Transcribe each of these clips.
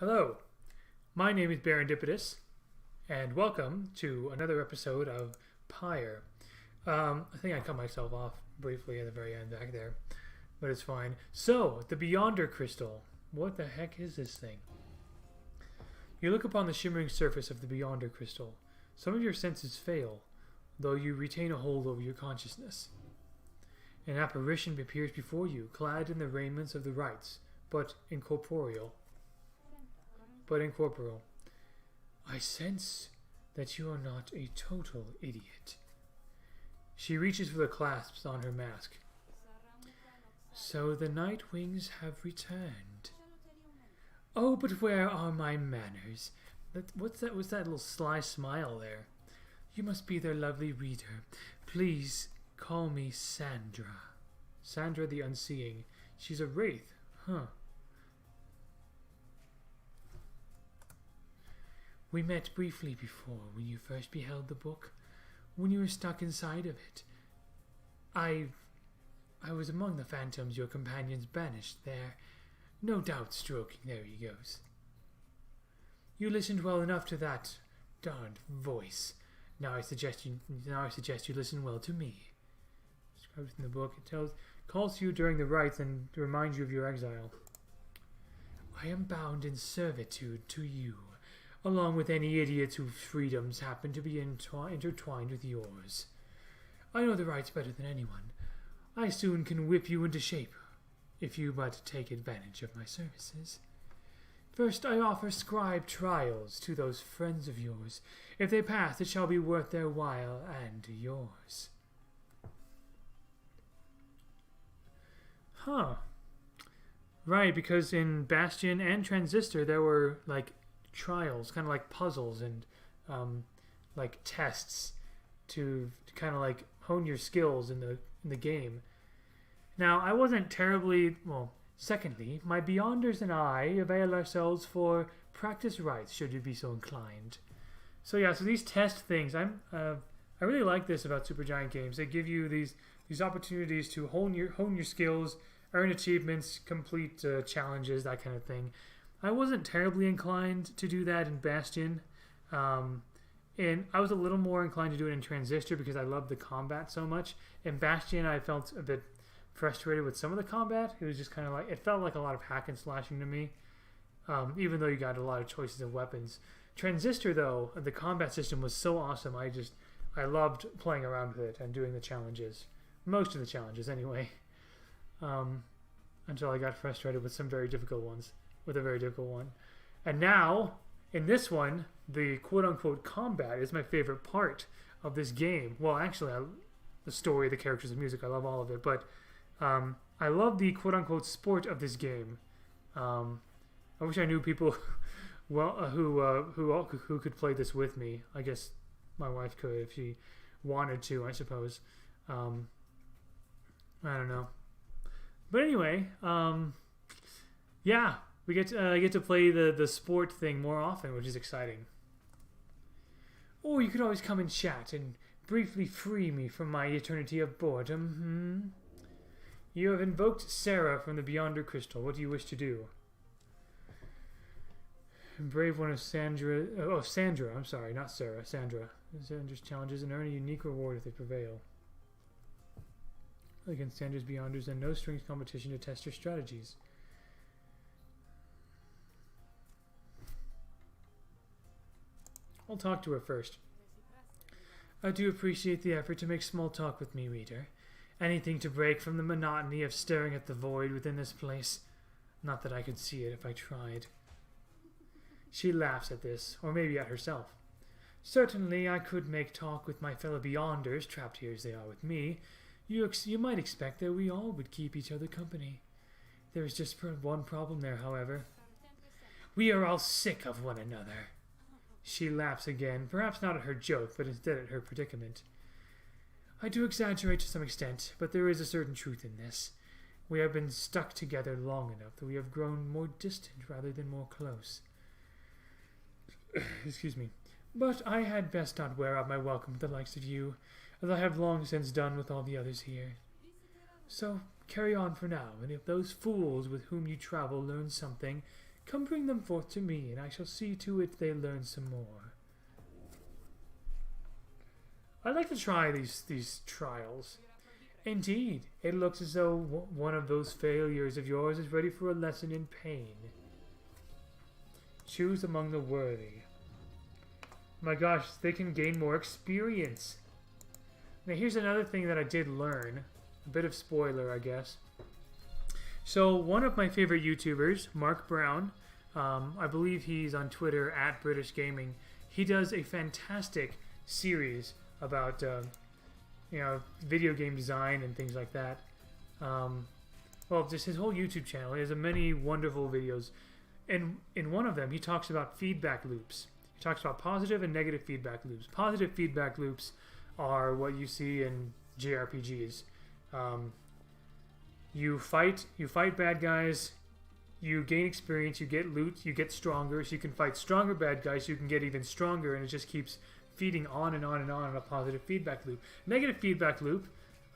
Hello, my name is Barendipitous, and welcome to another episode of Pyre. I think I cut myself off briefly at the very end back there, but it's fine. So, the Beyonder Crystal. What the heck is this thing? You look upon the shimmering surface of the Beyonder Crystal. Some of your senses fail, though you retain a hold over your consciousness. An apparition appears before you, clad in the raiments of the Rites, but incorporeal. I sense that you are not a total idiot. She reaches for the clasps on her mask. So the Nightwings have returned. Oh, but where are my manners? What's that little sly smile there? You must be their lovely reader. Please call me Sandra. Sandra the Unseeing. She's a wraith. Huh. We met briefly before when you first beheld the book, when you were stuck inside of it. I was among the phantoms your companions banished there, no doubt stroking their egos. You listened well enough to that darned voice. Now I suggest you listen well to me. Described in the book, it calls to you during the rites and reminds you of your exile. I am bound in servitude to you, along with any idiots whose freedoms happen to be intertwined with yours. I know the rights better than anyone. I soon can whip you into shape, if you but take advantage of my services. First, I offer scribe trials to those friends of yours. If they pass, it shall be worth their while and yours. Huh. Right, because in Bastion and Transistor there were, trials, kind of like puzzles and tests to kind of hone your skills in the game. Now, I wasn't terribly well. Secondly, my Beyonders and I avail ourselves for practice rites, should you be so inclined. So these test things, I really like this about Supergiant games. They give you these opportunities to hone your skills, earn achievements, complete challenges, that kind of thing. I wasn't terribly inclined to do that in Bastion, and I was a little more inclined to do it in Transistor because I loved the combat so much. In Bastion, I felt a bit frustrated with some of the combat. It was just kind of it felt like a lot of hack and slashing to me, even though you got a lot of choices of weapons. Transistor, though, the combat system was so awesome. I loved playing around with it and doing the challenges. Most of the challenges, anyway, until I got frustrated with some very difficult ones. With a very difficult one. And now, in this one, the quote-unquote combat is my favorite part of this game. Well, actually, the story, the characters, the music, I love all of it. But I love the quote-unquote sport of this game. I wish I knew people who could play this with me. I guess my wife could if she wanted to, I suppose. I don't know. But anyway, yeah. We get to play the sport thing more often, which is exciting. Or you could always come and chat and briefly free me from my eternity of boredom. You have invoked Sarah from the Beyonder Crystal. What do you wish to do? Brave one of Sandra. I'm sorry, not Sarah. Sandra. Sandra's challenges and earn a unique reward if they prevail. Against Sandra's Beyonders and no strings competition to test your strategies. I'll talk to her first. I do appreciate the effort to make small talk with me, reader. Anything to break from the monotony of staring at the void within this place. Not that I could see it if I tried. She laughs at this, or maybe at herself. Certainly I could make talk with my fellow Beyonders, trapped here as they are with me. You might expect that we all would keep each other company. There is just one problem there, however. We are all sick of one another. She laughs again, perhaps not at her joke, but instead at her predicament. I do exaggerate to some extent, but there is a certain truth in this. We have been stuck together long enough that we have grown more distant rather than more close. Excuse me. But I had best not wear out my welcome with the likes of you, as I have long since done with all the others here. So carry on for now, and if those fools with whom you travel learn something, Come bring them forth to me, and I shall see to it they learn some more. I'd like to try these trials. Indeed, it looks as though one of those failures of yours is ready for a lesson in pain. Choose among the worthy. My gosh, they can gain more experience. Now here's another thing that I did learn. A bit of spoiler, I guess. So one of my favorite YouTubers, Mark Brown, I believe he's on Twitter at British Gaming. He does a fantastic series about you know, video game design and things like that. Well, just his whole YouTube channel. He has many wonderful videos. And in one of them, he talks about feedback loops. He talks about positive and negative feedback loops. Positive feedback loops are what you see in JRPGs. You fight bad guys, you gain experience, you get loot, you get stronger, so you can fight stronger bad guys, so you can get even stronger, and it just keeps feeding on and on and on in a positive feedback loop. Negative feedback loop,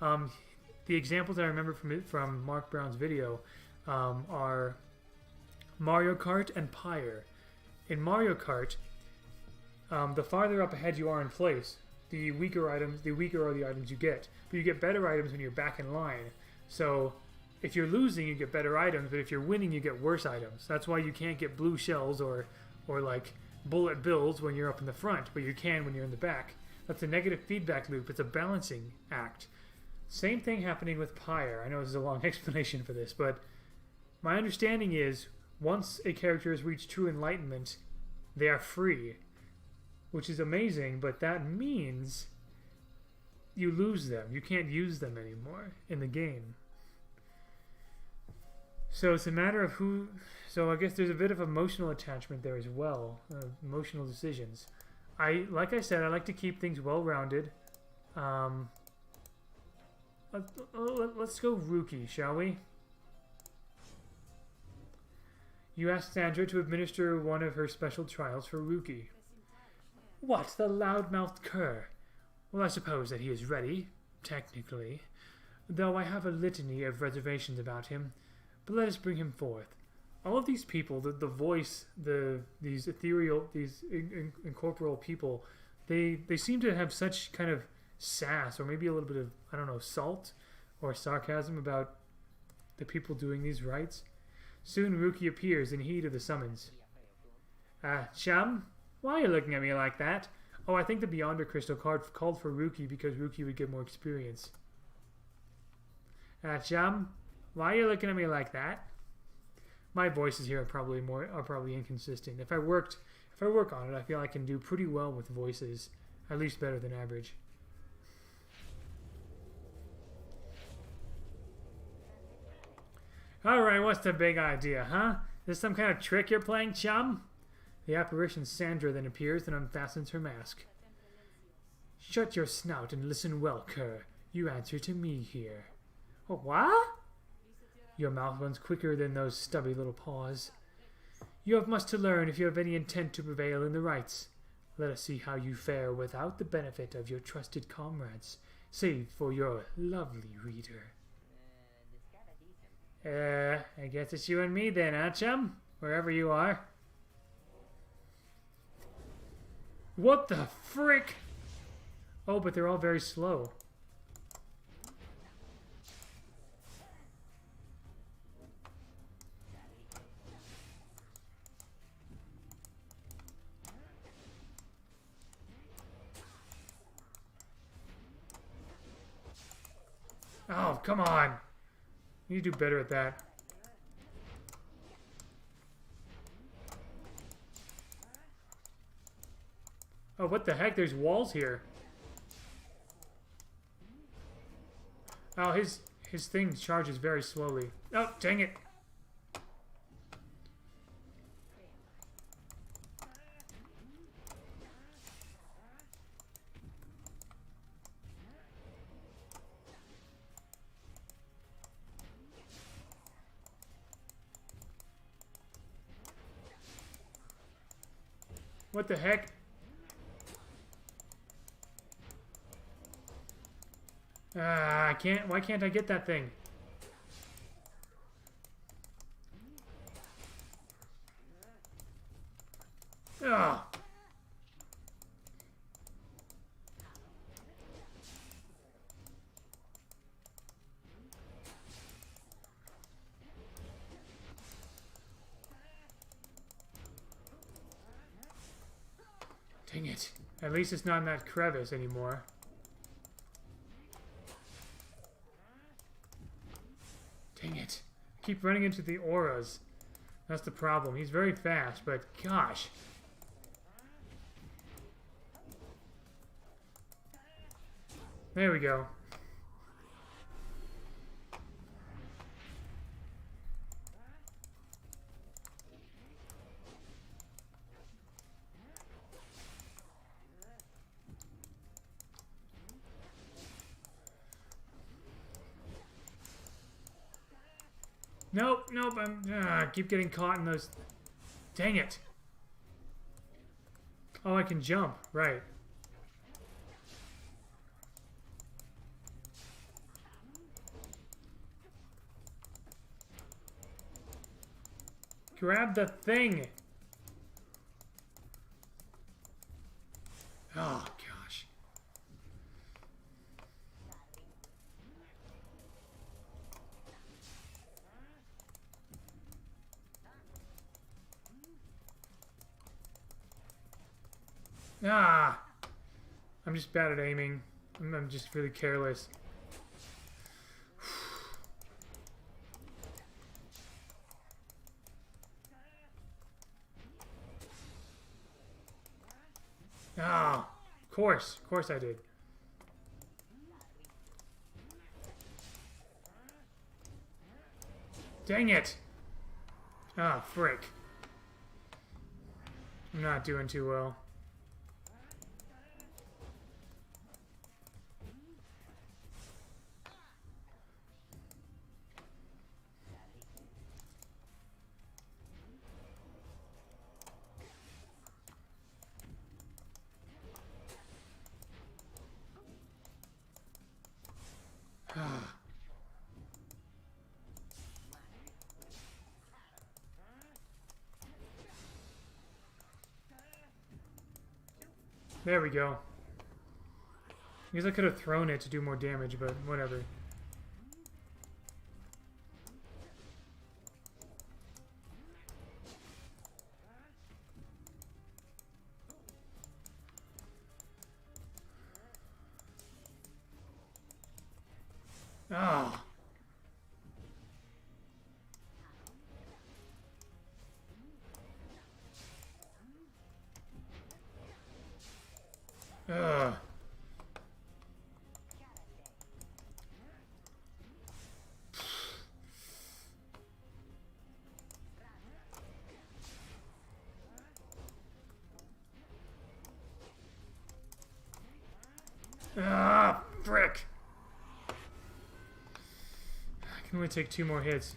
the examples that I remember from Mark Brown's video are Mario Kart and Pyre. In Mario Kart, the farther up ahead you are in place, the weaker are the items you get. But you get better items when you're back in line. So if you're losing, you get better items, but if you're winning, you get worse items. That's why you can't get blue shells or like bullet bills when you're up in the front, but you can when you're in the back. That's a negative feedback loop. It's a balancing act. Same thing happening with Pyre. I know this is a long explanation for this, but my understanding is once a character has reached true enlightenment, they are free, which is amazing, but that means you lose them. You can't use them anymore in the game. So it's a matter of who... So I guess there's a bit of emotional attachment there as well. Emotional decisions. Like I said, I like to keep things well-rounded. Let's go Rookie, shall we? You asked Sandra to administer one of her special trials for Rookie. What, the loud-mouthed cur? Well, I suppose that he is ready, technically. Though I have a litany of reservations about him. But let us bring him forth. All of these people, the voice, these ethereal, these incorporeal people, they seem to have such kind of sass, or maybe a little bit of, I don't know, salt or sarcasm about the people doing these rites. Soon Rookie appears in heed of the summons. Chum? Why are you looking at me like that? Oh, I think the Beyonder Crystal card called for Rookie because Rookie would get more experience. Chum? Why are you looking at me like that? My voices here are probably inconsistent. If I work on it, I feel I can do pretty well with voices, at least better than average. Alright, what's the big idea, huh? Is this some kind of trick you're playing, chum? The apparition Sandra then appears and unfastens her mask. Shut your snout and listen well, cur. You answer to me here. Oh, what? Your mouth runs quicker than those stubby little paws. You have much to learn if you have any intent to prevail in the rites. Let us see how you fare without the benefit of your trusted comrades, save for your lovely reader. I guess it's you and me then, huh, chum? Wherever you are. What the frick? Oh, but they're all very slow. Oh, come on. You need to do better at that. Oh, what the heck? There's walls here. Oh, his thing charges very slowly. Oh, dang it. What the heck? I can't. Why can't I get that thing? Ugh. Dang it. At least it's not in that crevice anymore. Dang it. I keep running into the auras. That's the problem. He's very fast, but gosh. There we go. Nope, nope, I keep getting caught in those... Dang it. Oh, I can jump, right. Grab the thing! Oh, gosh. Ah! I'm just bad at aiming. I'm just really careless. Ah! Of course I did. Dang it! Ah, frick. I'm not doing too well. There we go. I guess I could have thrown it to do more damage, but whatever. Ah. Ugh. Ah, frick. I can only take 2 more hits.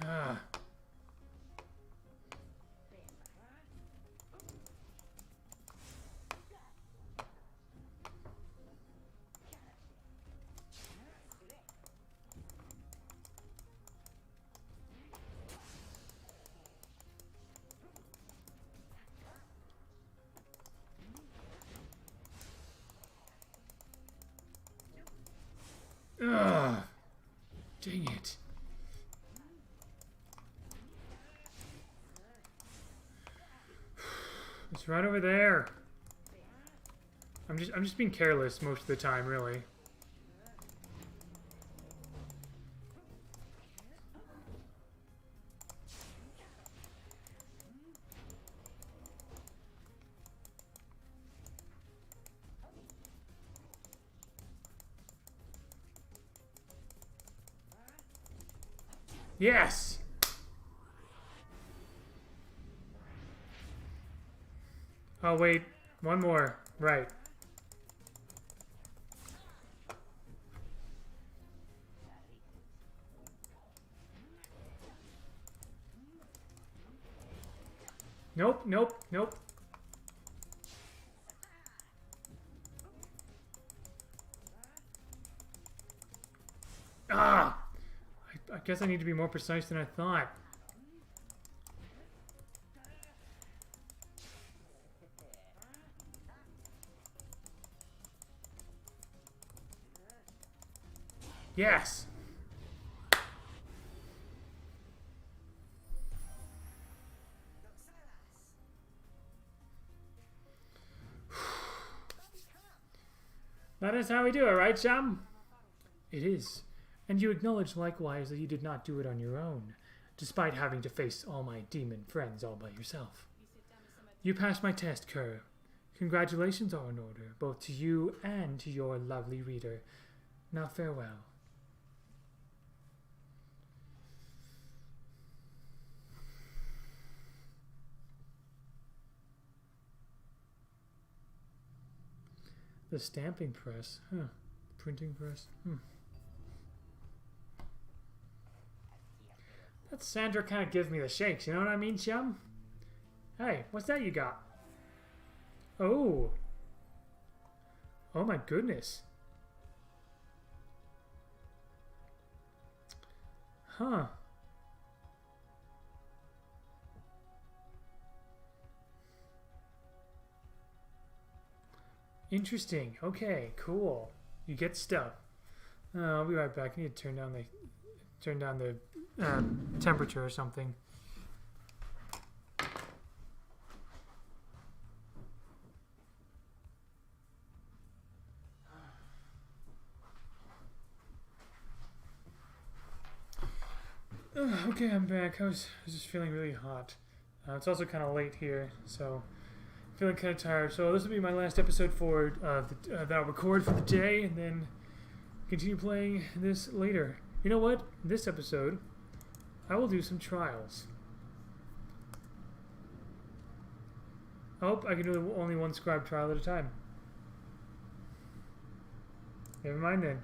Ah. Ugh. Dang it. It's right over there. I'm just being careless most of the time, really. Yes! Oh, wait. One more. Right. Nope, nope, nope. Ah! I guess I need to be more precise than I thought. Yes! That is how we do it, right, chum? It is. And you acknowledge likewise that you did not do it on your own, despite having to face all my demon friends all by yourself. You passed my test, Kerr. Congratulations are in order, both to you and to your lovely reader. Now farewell. The stamping press. Huh. Printing press. That Sandra kind of gives me the shakes, you know what I mean, chum? Hey, what's that you got? Oh. Oh my goodness. Huh. Interesting. Okay, cool. You get stuff. I'll be right back. I need to turn down the temperature or something. Okay, I'm back. I was just feeling really hot. It's also kind of late here, so feeling kind of tired. So this will be my last episode for that I'll record for the day, and then continue playing this later. You know what? This episode, I will do some trials. I hope I can do only one scribe trial at a time. Never mind then.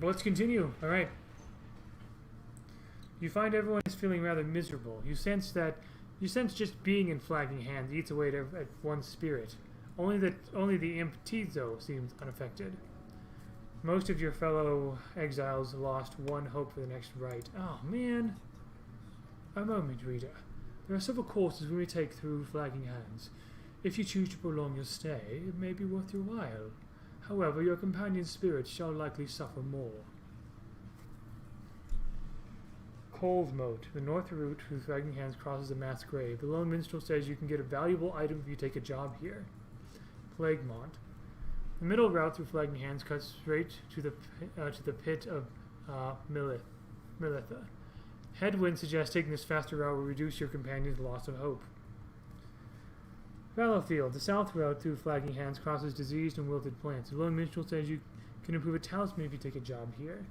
But let's continue. All right. You find everyone is feeling rather miserable. You sense just being in Flagging Hands eats away at one's spirit. Only the imp Tizo seems unaffected. Most of your fellow exiles lost one hope for the next rite. Oh man. A moment, reader. There are several courses we may take through Flagging Hands. If you choose to prolong your stay, it may be worth your while. However, your companion's spirit shall likely suffer more. Cold Moat, the north route through Flagging Hands crosses a mass grave. The lone minstrel says you can get a valuable item if you take a job here. Plaguemont. The middle route through Flagging Hands cuts straight to the pit of Militha. Headwind suggests taking this faster route will reduce your companion's loss of hope. Fallowfield. The south route through Flagging Hands crosses diseased and wilted plants. The lone minstrel says you can improve a talisman if you take a job here.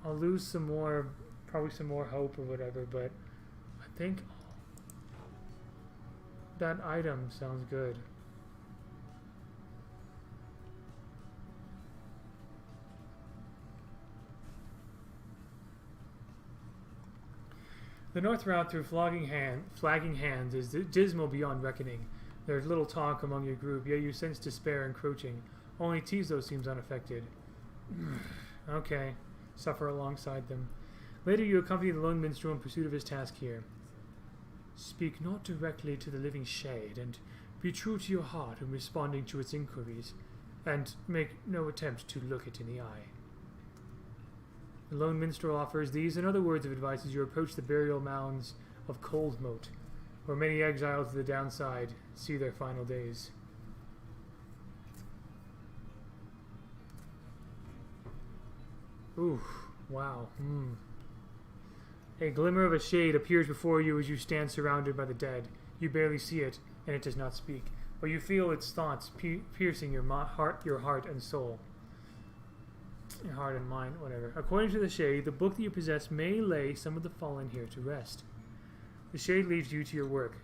I'll lose some more, probably some more hope or whatever, but I think that item sounds good. The north route through Flagging Hands is dismal beyond reckoning. There's little talk among your group, yet you sense despair encroaching. Only Tizo seems unaffected. Okay, suffer alongside them. Later you accompany the lone minstrel in pursuit of his task here. Speak not directly to the living shade, and be true to your heart in responding to its inquiries, and make no attempt to look it in the eye. The lone minstrel offers these and other words of advice as you approach the burial mounds of Cold Moat, where many exiles to the downside see their final days. Ooh, wow. A glimmer of a shade appears before you as you stand surrounded by the dead. You barely see it, and it does not speak, but you feel its thoughts piercing your heart and soul. Your heart and mind, whatever. According to the shade, the book that you possess may lay some of the fallen here to rest. The shade leaves you to your work.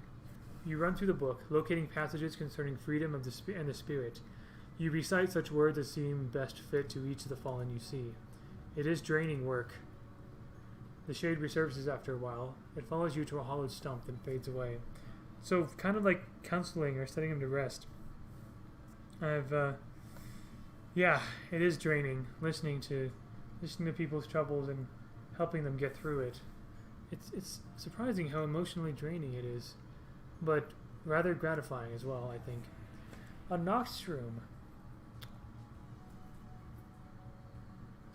You run through the book, locating passages concerning freedom of and the spirit. You recite such words as seem best fit to each of the fallen you see. It is draining work. The shade resurfaces after a while. It follows you to a hollowed stump, then fades away. So kind of like counseling or setting him to rest. Yeah, it is draining listening to people's troubles and helping them get through it. It's surprising how emotionally draining it is, but rather gratifying as well, I think. A Noxroom.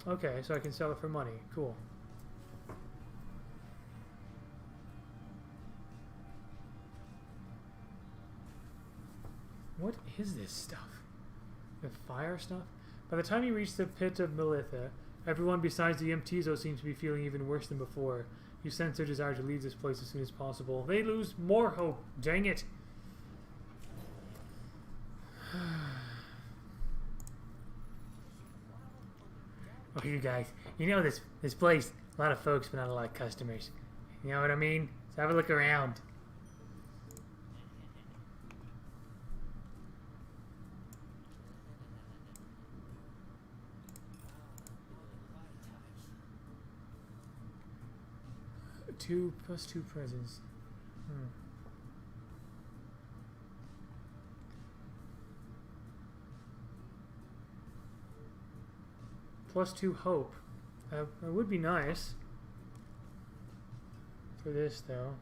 Okay, so I can sell it for money. Cool. What is this stuff? The fire stuff? By the time you reach the pit of Melitha, everyone besides the Mtizo seems to be feeling even worse than before. You sense their desire to leave this place as soon as possible. They lose more hope. Dang it. Oh, you guys. You know this place, a lot of folks, but not a lot of customers. You know what I mean? So have a look around. +2 presents. +2 hope. That would be nice. For this, though.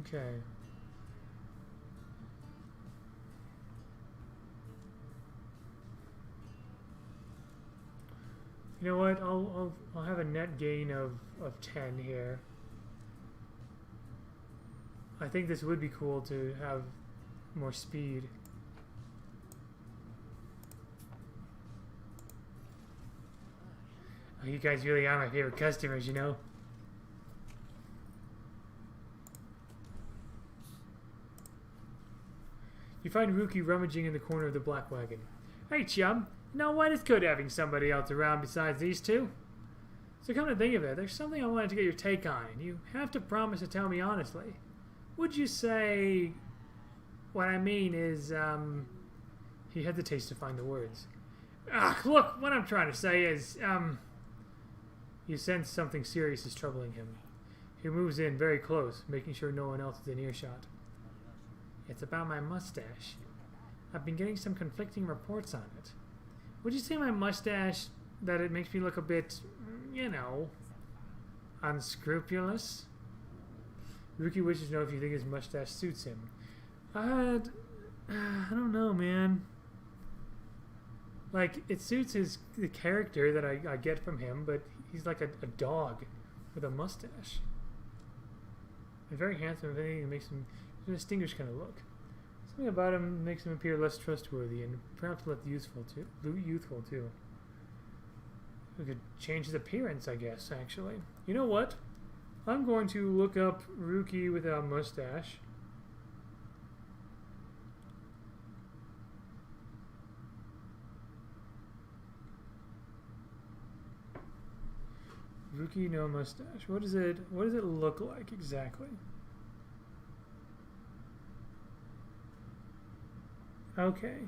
Okay. You know what? I'll have a net gain of 10 here. I think this would be cool to have more speed. Oh, you guys really are my favorite customers, you know? You find Ruki rummaging in the corner of the black wagon. Hey, chum. You know what? It's good having somebody else around besides these two. So come to think of it, there's something I wanted to get your take on, and you have to promise to tell me honestly. Would you say... What I mean is, He hesitates to find the words. Look, what I'm trying to say is, You sense something serious is troubling him. He moves in very close, making sure no one else is in earshot. It's about my mustache. I've been getting some conflicting reports on it. Would you say my mustache, that it makes me look a bit, you know, unscrupulous? Ruki wishes to know if you think his mustache suits him. I don't know, man. Like, it suits the character that I get from him, but he's like a dog with a mustache. And very handsome, if anything, it makes him a distinguished kind of look. Something about him makes him appear less trustworthy and perhaps less youthful too. We could change his appearance, I guess, actually. You know what? I'm going to look up Ruki without mustache. Ruki no mustache. What does it look like exactly? Okay.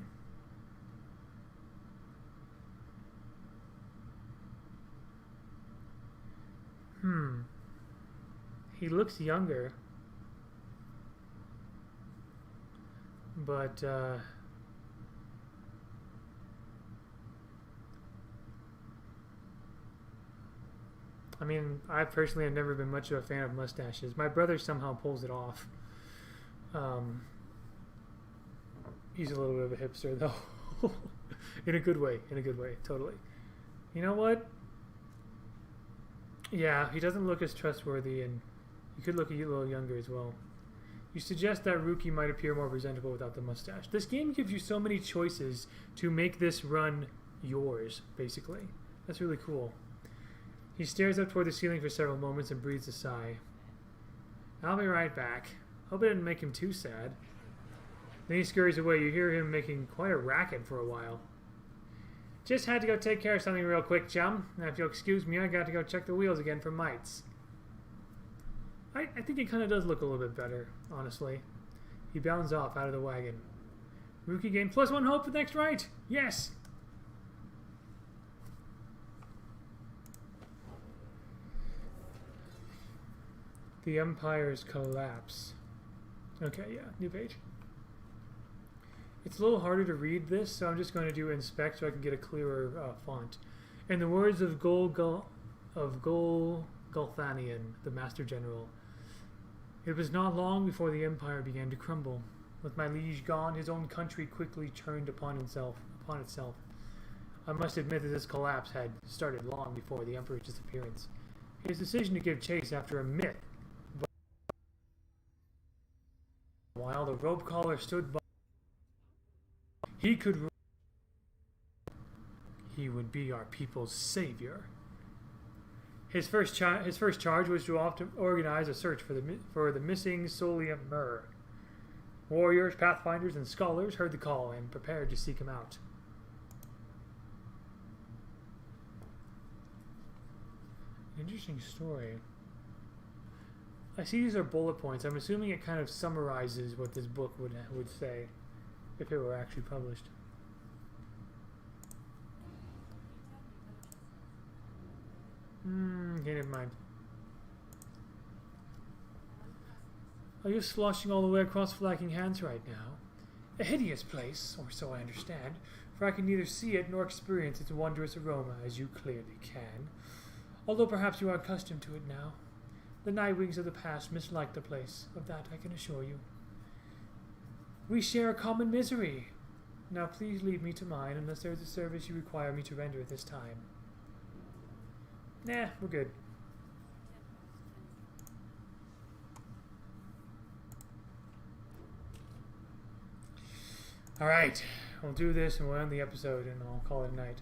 He looks younger. But I mean, I personally have never been much of a fan of mustaches. My brother somehow pulls it off. He's a little bit of a hipster, though. In a good way, totally. You know what? Yeah, he doesn't look as trustworthy, and he could look a little younger as well. You suggest that Ruki might appear more presentable without the mustache. This game gives you so many choices to make this run yours, basically. That's really cool. He stares up toward the ceiling for several moments and breathes a sigh. I'll be right back. Hope it didn't make him too sad. Then he scurries away. You hear him making quite a racket for a while. Just had to go take care of something real quick, chum. Now, if you'll excuse me, I got to go check the wheels again for mites. I think it kind of does look a little bit better, honestly. He bounds off out of the wagon. Ruki gained +1 hope for the next right. Yes! The Empire's collapse. Okay, yeah, new page. It's a little harder to read this, so I'm just going to do inspect so I can get a clearer font. In the words of Gulthanian, the Master General, it was not long before the Empire began to crumble. With my liege gone, his own country quickly turned upon itself. I must admit that this collapse had started long before the Emperor's disappearance. His decision to give chase after a myth, while the rope collar stood by, he would be our people's savior. His first charge was to organize a search for the missing Solium Myrrh. Warriors, pathfinders, and scholars heard the call and prepared to seek him out. Interesting story. I see these are bullet points. I'm assuming it kind of summarizes what this book would say if it were actually published. Okay, never mind. Are you sloshing all the way across Flagging Hands right now? A hideous place, or so I understand, for I can neither see it nor experience its wondrous aroma as you clearly can. Although perhaps you are accustomed to it now. The Nightwings of the past misliked the place, of that I can assure you. We share a common misery. Now please leave me to mine unless there is a service you require me to render at this time. Nah, we're good. Alright, we'll do this and we'll end the episode and I'll call it a night.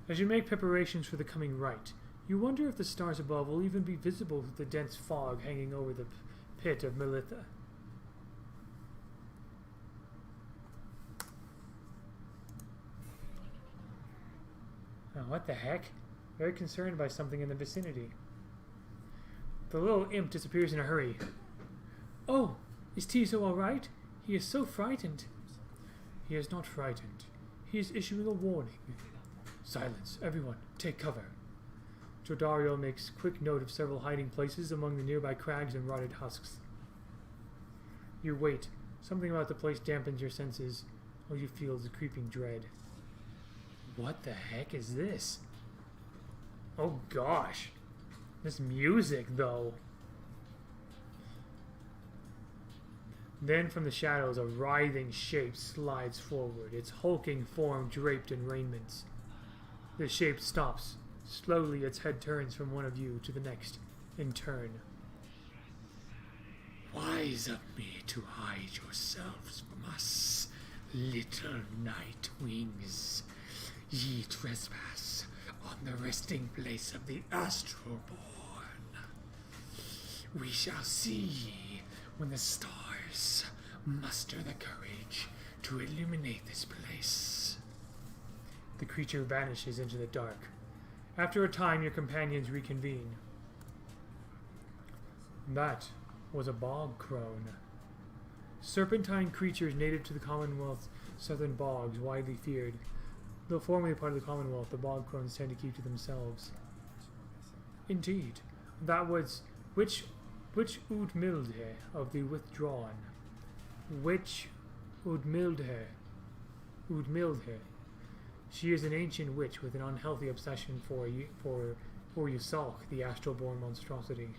As you make preparations for the coming rite, you wonder if the stars above will even be visible through the dense fog hanging over the pit of Melitha. Oh, what the heck? Very concerned by something in the vicinity. The little imp disappears in a hurry. Oh, is Tiso all right? He is so frightened. He is not frightened. He is issuing a warning. Silence, everyone, take cover. Jordario makes quick note of several hiding places among the nearby crags and rotted husks. You wait. Something about the place dampens your senses. All you feel is a creeping dread. What the heck is this? Oh gosh. This music, though. Then from the shadows a writhing shape slides forward, its hulking form draped in raiments. The shape stops. Slowly its head turns from one of you to the next, in turn. Wise of me to hide yourselves from us, little Nightwings. Ye trespass on the resting place of the Astral Born. We shall see ye when the stars muster the courage to illuminate this place. The creature vanishes into the dark. After a time, your companions reconvene. That was a bog crone. Serpentine creatures native to the Commonwealth's southern bogs, widely feared. Though formerly part of the Commonwealth, the bog crones tend to keep to themselves. Indeed, that was which Udmildhe of the Withdrawn? Which Udmildhe? She is an ancient witch with an unhealthy obsession for Yusalk, the astral-born monstrosity.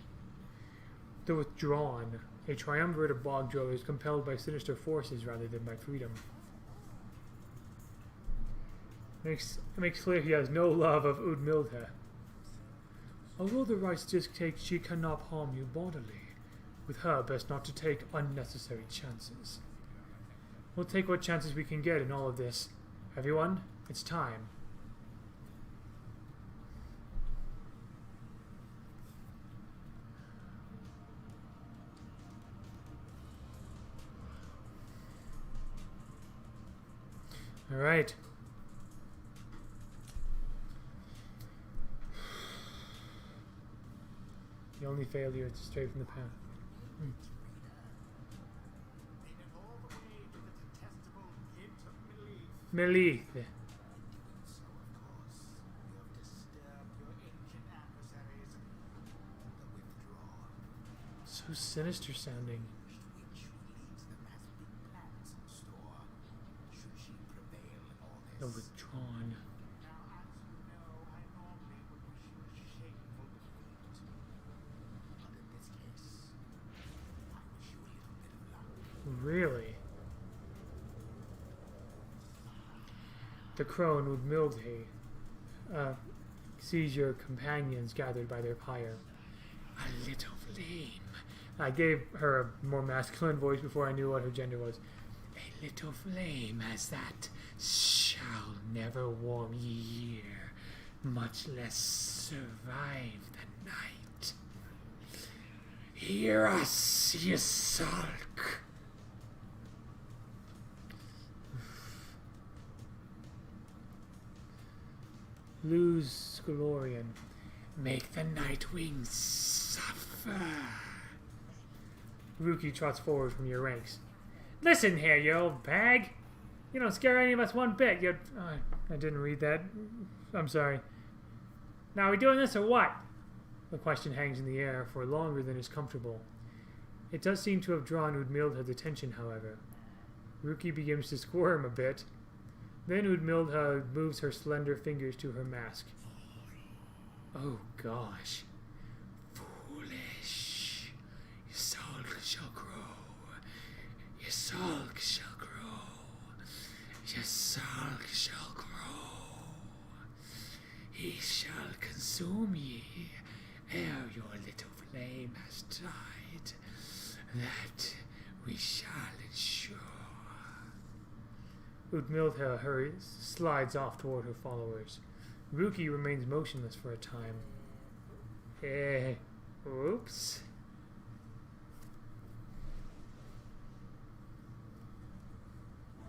The Withdrawn, a triumvirate of bog dwellers compelled by sinister forces rather than by freedom. Makes clear he has no love of Udmildhe. Although the rites dictate she cannot harm you bodily, with her best not to take unnecessary chances. We'll take what chances we can get in all of this. Everyone, it's time. All right. The only failure is to stray from the path. Melith. So sinister sounding. The withdrawn. Really? The crone Udmilde sees your companions gathered by their pyre. A little flame. I gave her a more masculine voice before I knew what her gender was. A little flame as that shall never warm ye here, much less survive the night. Hear us, ye sulk. Lose Scalorian. Make the night wings suffer. Rookie trots forward from your ranks. Listen here, you old bag. You don't scare any of us one bit. I didn't read that. I'm sorry. Now, are we doing this or what? The question hangs in the air for longer than is comfortable. It does seem to have drawn Udmildha's attention, however. Rookie begins to squirm a bit. Then Udmildha moves her slender fingers to her mask. Oh gosh. Foolish. Your sulk shall grow. Your sulk shall grow. Your sulk shall grow. He shall consume ye ere your little flame has died. That we shall ensure. Udmildha slides off toward her followers. Rookie remains motionless for a time. Oops.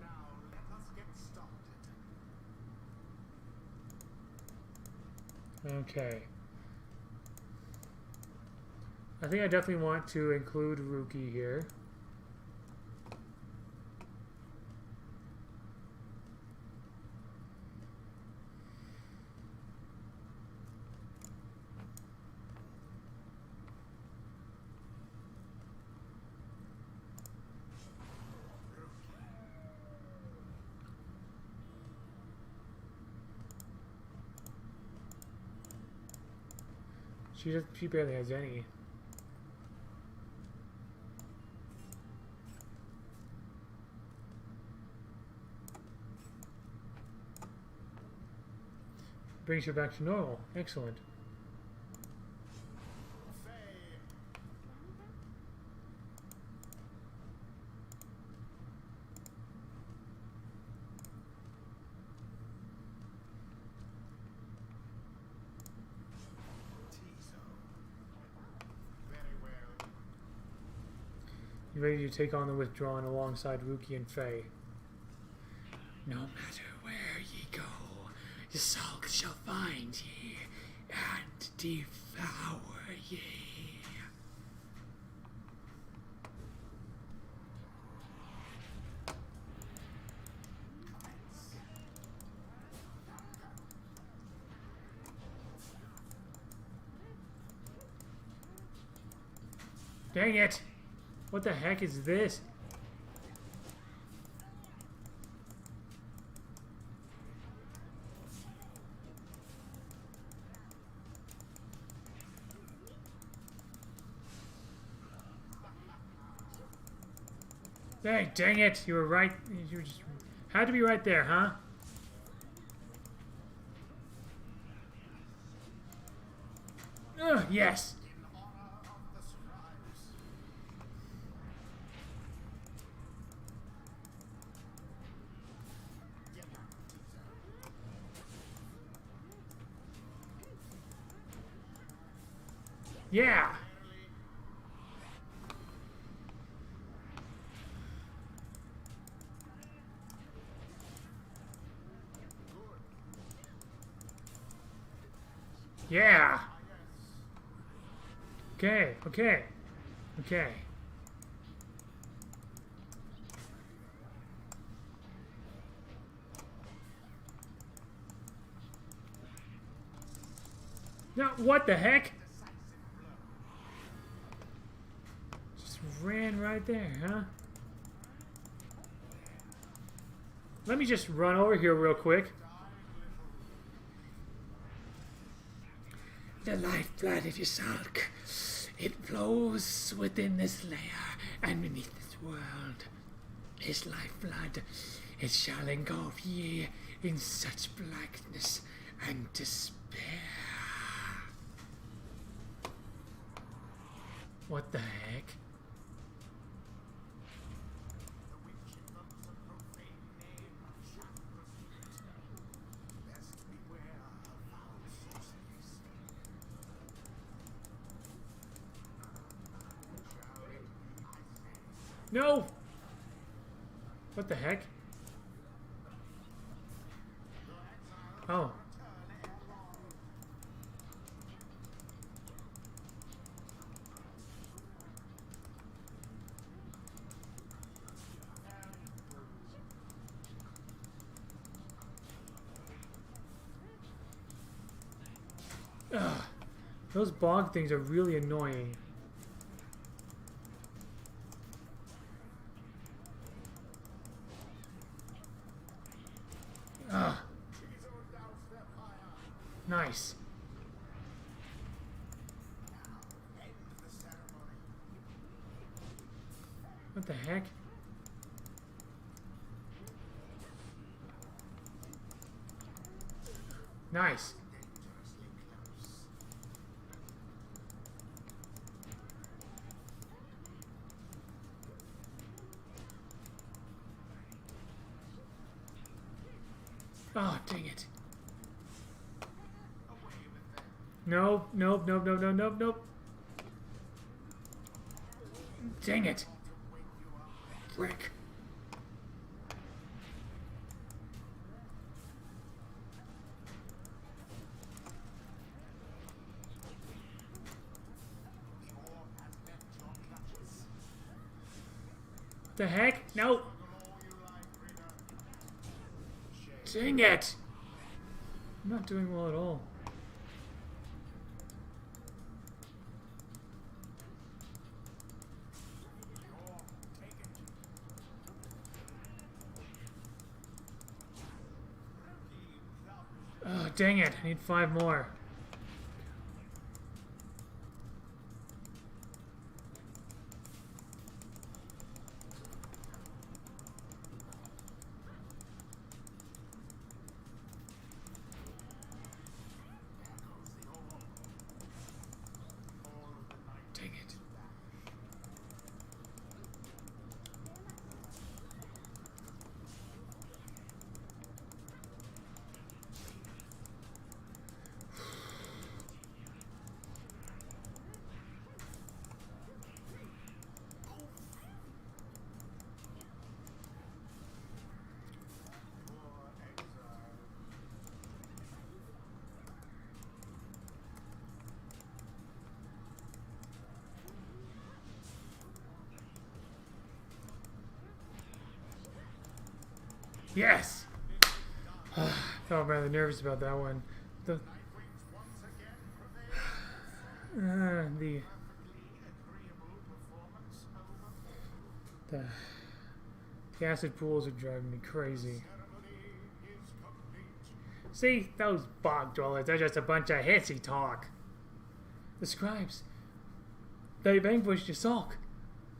Now let us get started. Okay. I think I definitely want to include Rookie here. She barely has any. Brings her back to normal. Excellent. You ready to take on the withdrawn alongside Rookie and Faye? No matter where ye go, your sulk shall find ye and devour ye. Dang it! What the heck is this? Hey, dang it! You were right. You just had to be right there, huh? Ugh, yes. Yeah. Yeah. Okay, okay. Okay. Now, what the heck? ran right there, huh? Let me just run over here real quick. The lifeblood of your sulk, it flows within this layer and beneath this world. His lifeblood, it shall engulf ye in such blackness and despair. What the heck? The witch invokes a profane name, shall repeat. Best beware of foul sorceries. Shall it be, I say? No! What the heck? Oh. Ugh. Those bog things are really annoying. Ugh. Nice. What the heck? Nice. Oh, dang it. Nope, nope, nope, nope, nope, nope, nope. Dang it. Frick. The heck? No. Dang it. I'm not doing well at all. Oh, dang it. I need 5 more. Dang it. Yes! Felt rather nervous about that one. The the acid pools are driving me crazy. See, those bog dwellers, they're just a bunch of hissy talk. The scribes, they vanquished Isalk,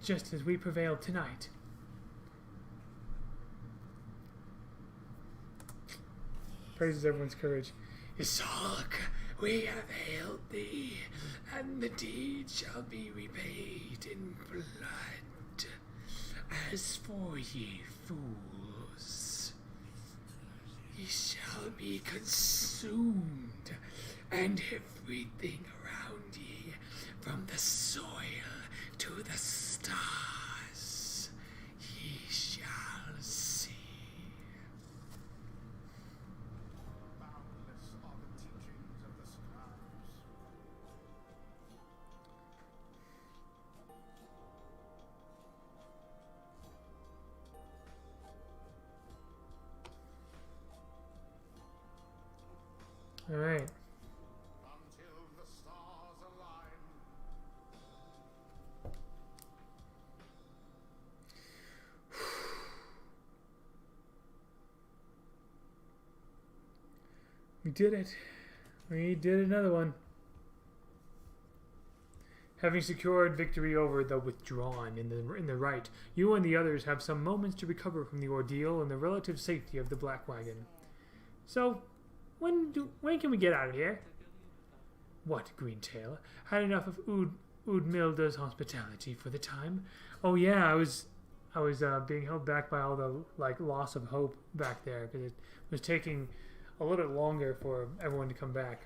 just as we prevailed tonight. Praises everyone's courage. Isalk, we have hailed thee, and the deed shall be repaid in blood. As for ye fools, ye shall be consumed, and everything around ye, from the soil to the stars, ye shall see. Boundless are the teachings of the scribes. All right. Until the stars align. We did it. We did another one. Having secured victory over the withdrawn in the right, you and the others have some moments to recover from the ordeal and the relative safety of the Black Wagon. So, when can we get out of here? What, Greentail? Had enough of Udmilda's hospitality for the time? Oh yeah, I was being held back by all the loss of hope back there because it was taking a little bit longer for everyone to come back.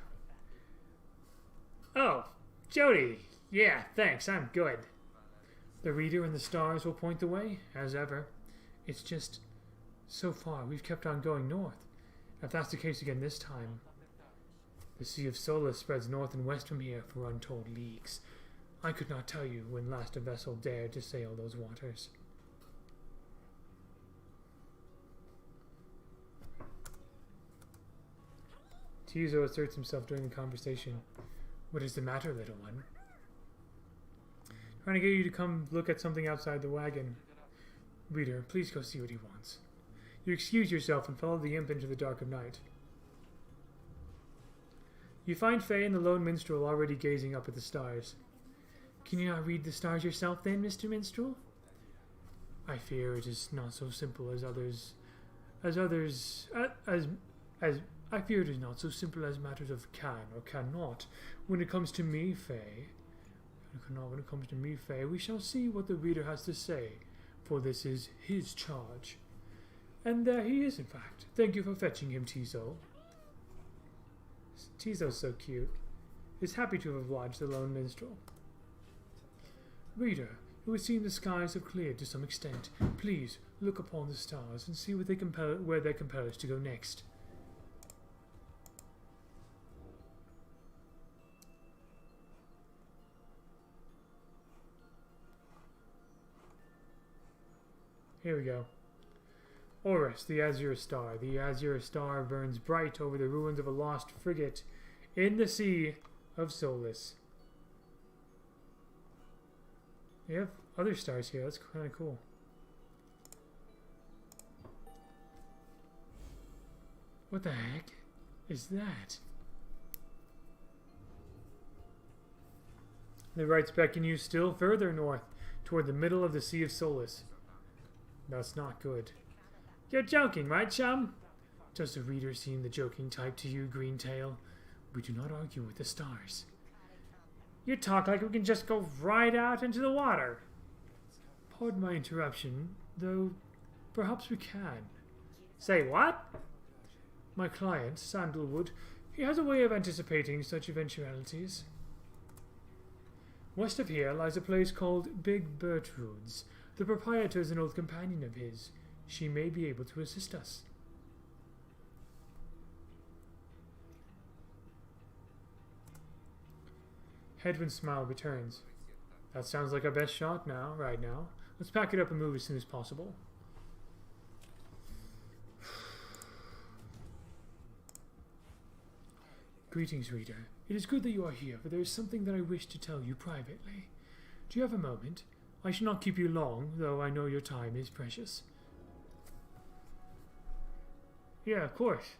Oh, Jody. Yeah, thanks, I'm good. The reader and the stars will point the way, as ever. It's just, so far we've kept on going north. If that's the case again this time. The Sea of Solace spreads north and west from here for untold leagues. I could not tell you when last a vessel dared to sail those waters. Tizo asserts himself during the conversation. What is the matter, little one? Trying to get you to come look at something outside the wagon. Reader, please go see what he wants. You excuse yourself and follow the imp into the dark of night. You find Faye and the lone minstrel already gazing up at the stars. Can you not read the stars yourself then, Mr. Minstrel? I fear it is not so simple as I fear it is not so simple as matters of can or cannot. When it comes to me, Faye, we shall see what the reader has to say, for this is his charge. And there he is, in fact. Thank you for fetching him, Tizo. Tizo's so cute. Is happy to have obliged the lone minstrel. Reader, it would seem the skies have cleared to some extent. Please look upon the stars and see where they compel us to go next. Here we go. Horus, the Azure Star. The Azure Star burns bright over the ruins of a lost frigate in the Sea of Solace. We have other stars here. That's kind of cool. What the heck is that? The Rites beckon you still further north, toward the middle of the Sea of Solace. That's not good. You're joking, right, chum? Does the reader seem the joking type to you, Greentail? We do not argue with the stars. You talk like we can just go right out into the water. Pardon my interruption, though perhaps we can. Say what? My client, Sandalwood, he has a way of anticipating such eventualities. West of here lies a place called Big Bertrude's. The proprietor is an old companion of his. She may be able to assist us. Hedwin's smile returns. That sounds like our best shot right now. Let's pack it up and move as soon as possible. Greetings, reader. It is good that you are here, for there is something that I wish to tell you privately. Do you have a moment? I shall not keep you long, though I know your time is precious. Yeah, of course.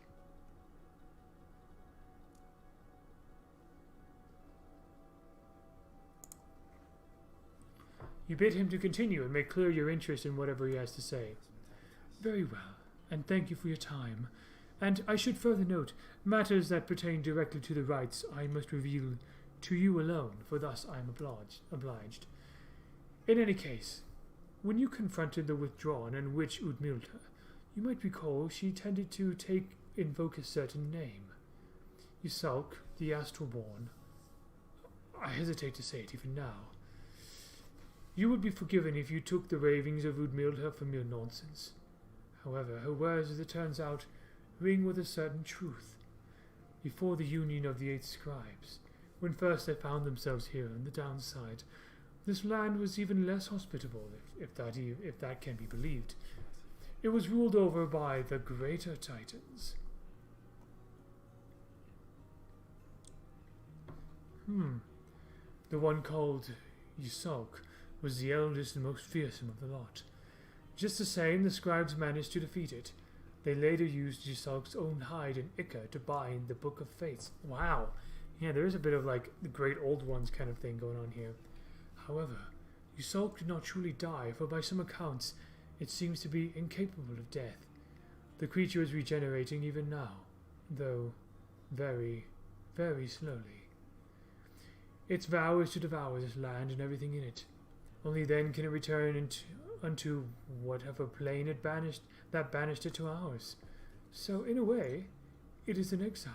You bid him to continue and make clear your interest in whatever he has to say. Very well, and thank you for your time. And I should further note, matters that pertain directly to the rites I must reveal to you alone, for thus I am obliged. In any case, when you confronted the withdrawn and witch Udmilda, you might recall she tended to invoke a certain name. Ysulk, the Astralborn. I hesitate to say it even now. You would be forgiven if you took the ravings of Udmilda for mere nonsense. However, her words, as it turns out, ring with a certain truth. Before the union of the 8 scribes, when first they found themselves here on the downside, this land was even less hospitable, if that can be believed. It was ruled over by the greater titans. The one called Ysulk was the eldest and most fearsome of the lot. Just the same, the scribes managed to defeat it. They later used Yusog's own hide and ichor to bind the Book of Fates. Wow. Yeah, there is a bit of like the Great Old Ones kind of thing going on here. However, Yusog did not truly die, for by some accounts, it seems to be incapable of death. The creature is regenerating even now, though very, very slowly. Its vow is to devour this land and everything in it. Only then can it return unto whatever plane it banished it to ours. So, in a way, it is an exile,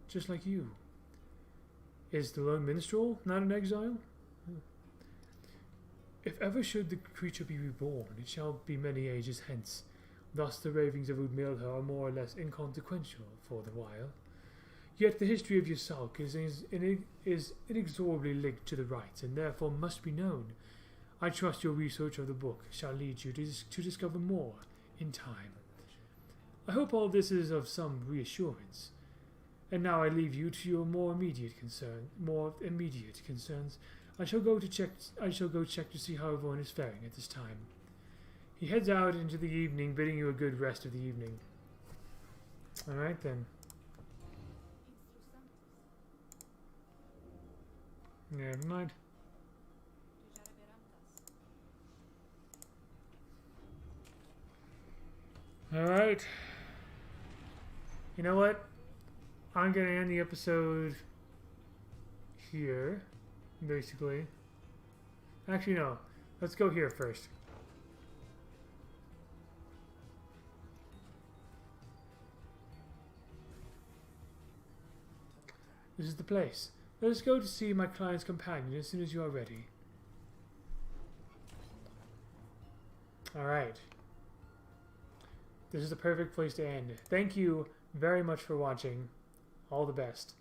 just like you. Is the lone minstrel not an exile? If ever should the creature be reborn, it shall be many ages hence. Thus the ravings of Udmilha are more or less inconsequential for the while. Yet the history of Yusog is inexorably linked to the rites, and therefore must be known. I trust your research of the book shall lead you to discover more in time. I hope all this is of some reassurance. And now I leave you to your more immediate concerns. I shall go check to see how everyone is faring at this time. He heads out into the evening, bidding you a good rest of the evening. Alright then. Never mind. Alright. You know what? I'm going to end the episode here, basically. Actually, no. Let's go here first. This is the place. Let us go to see my client's companion as soon as you are ready. Alright. This is the perfect place to end. Thank you very much for watching. All the best.